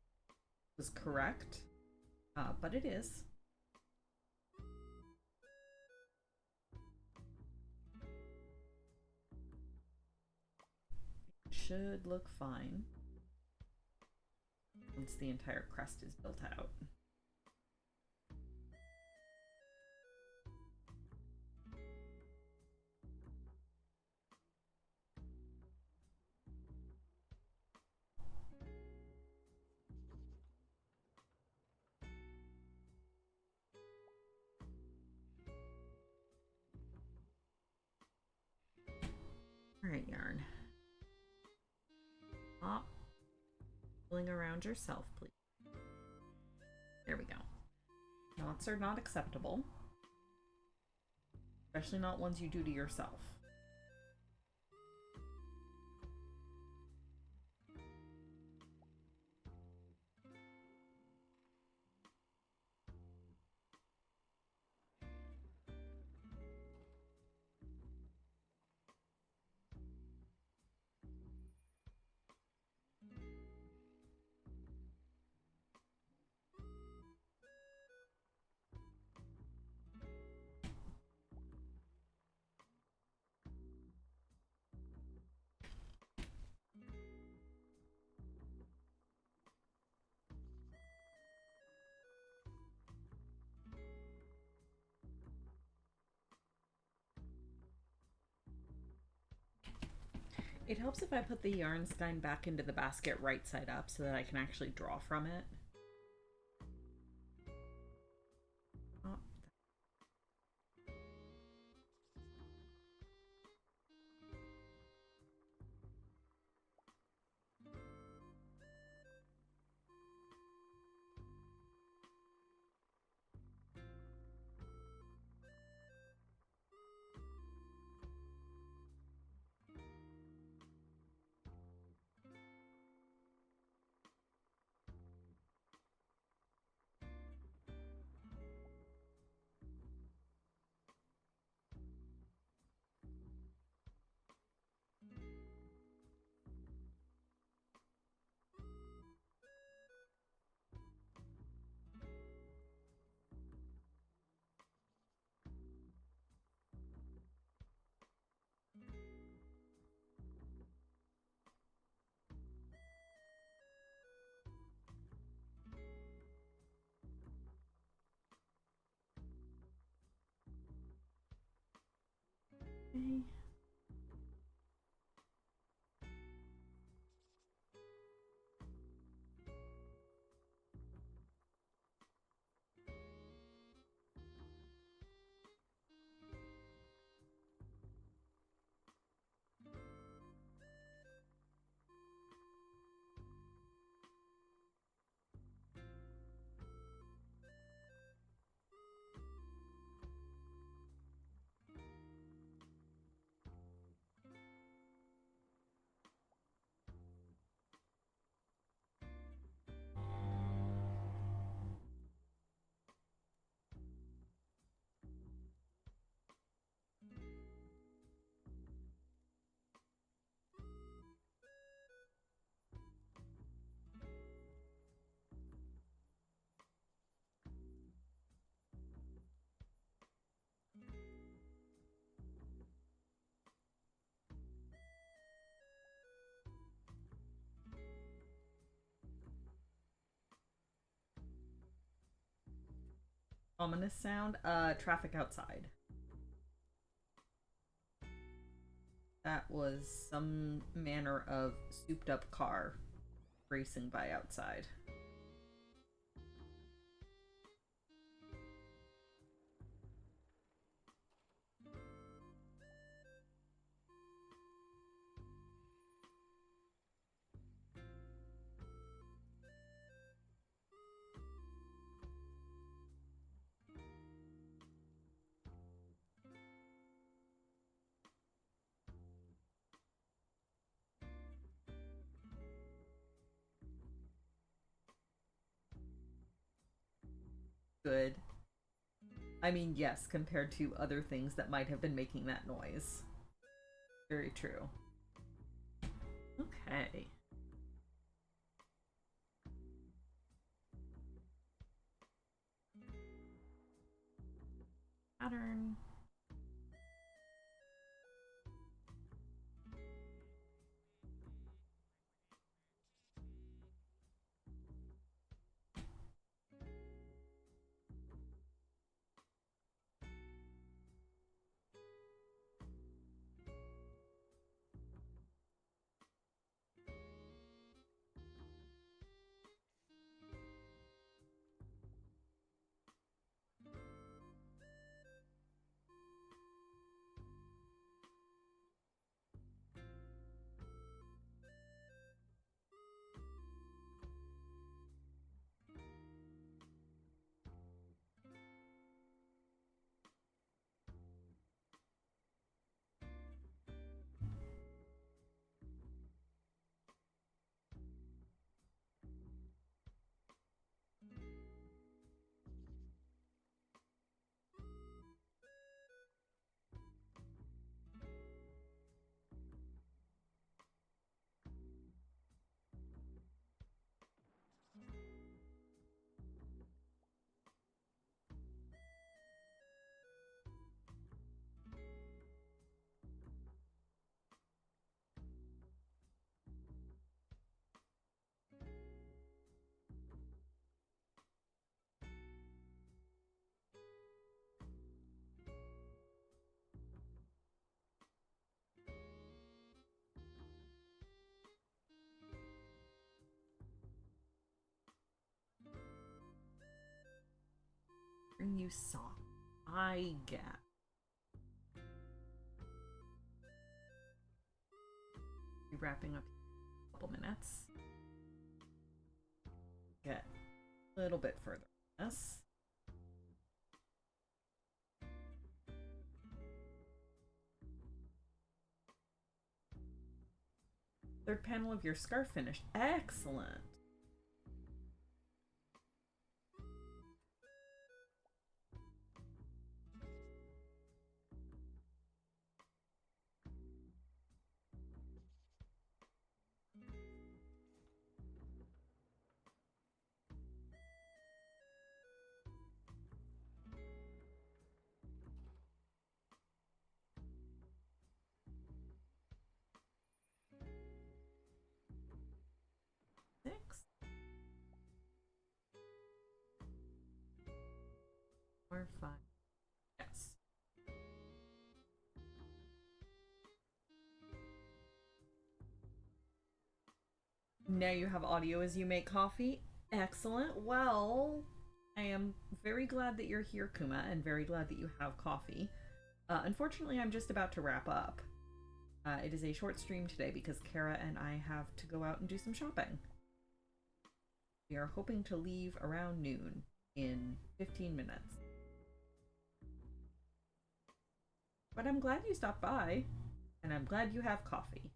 was correct. But it is. It should look fine once the entire crest is built out. Alright, yarn. Stop pulling around yourself, please. There we go. Knots are not acceptable. Especially not ones you do to yourself. It helps if I put the yarn skein back into the basket right side up so that I can actually draw from it. Oh. Okay. Ominous sound. Traffic outside. That was some manner of souped up car racing by outside. Good. I mean, yes, compared to other things that might have been making that noise. Very true. Okay. Pattern. Bring you song. I get. Be wrapping up in a couple minutes. Get a little bit further on this. Third panel of your scarf finished. Excellent. Six. 4, 5. Yes. Now you have audio as you make coffee. Excellent. Well, I am very glad that you're here, Kuma, and very glad that you have coffee. Unfortunately, I'm just about to wrap up. It is a short stream today because Kara and I have to go out and do some shopping. We are hoping to leave around noon in 15 minutes. But I'm glad you stopped by, and I'm glad you have coffee.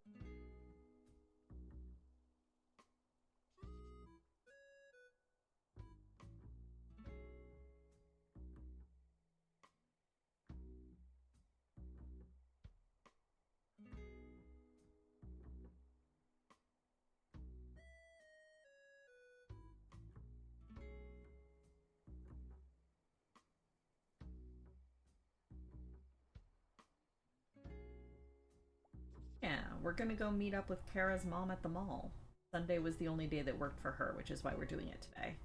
Yeah, we're gonna go meet up with Kara's mom at the mall. Sunday was the only day that worked for her, which is why we're doing it today.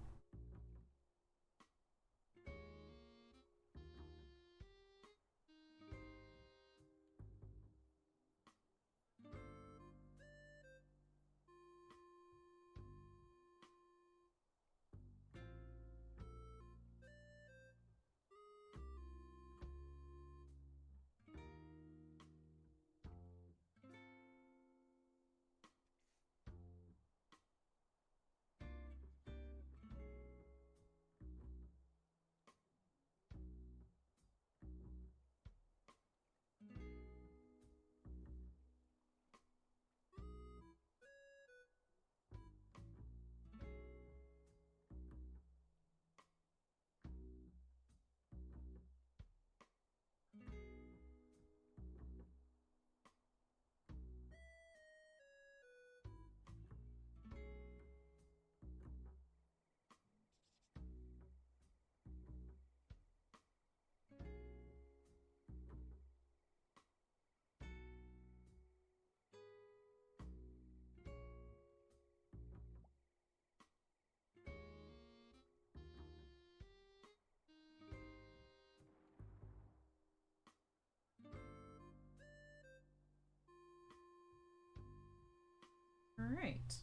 Alright.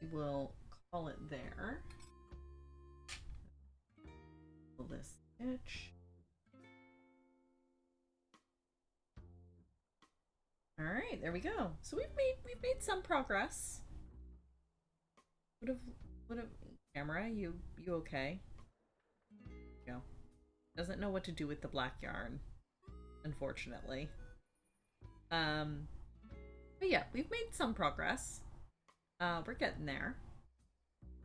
We will call it there. Pull this stitch. Alright, there we go. So we've made some progress. Would have camera, you okay? No. Doesn't know what to do with the black yarn, unfortunately. But yeah, we've made some progress. We're getting there.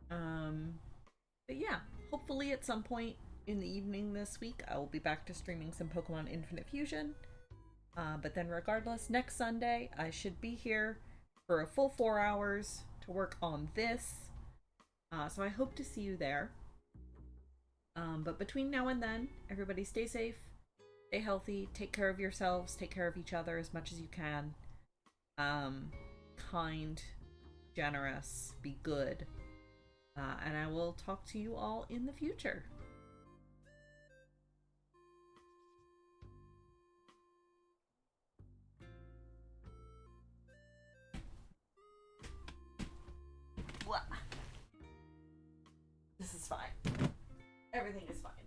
But yeah, hopefully at some point in the evening this week, I will be back to streaming some Pokemon Infinite Fusion. But then regardless, next Sunday, I should be here for a full 4 hours to work on this. So I hope to see you there. But between now and then, everybody stay safe, stay healthy, take care of yourselves, take care of each other as much as you can. Kind, generous, be good. And I will talk to you all in the future. This is fine. Everything is fine.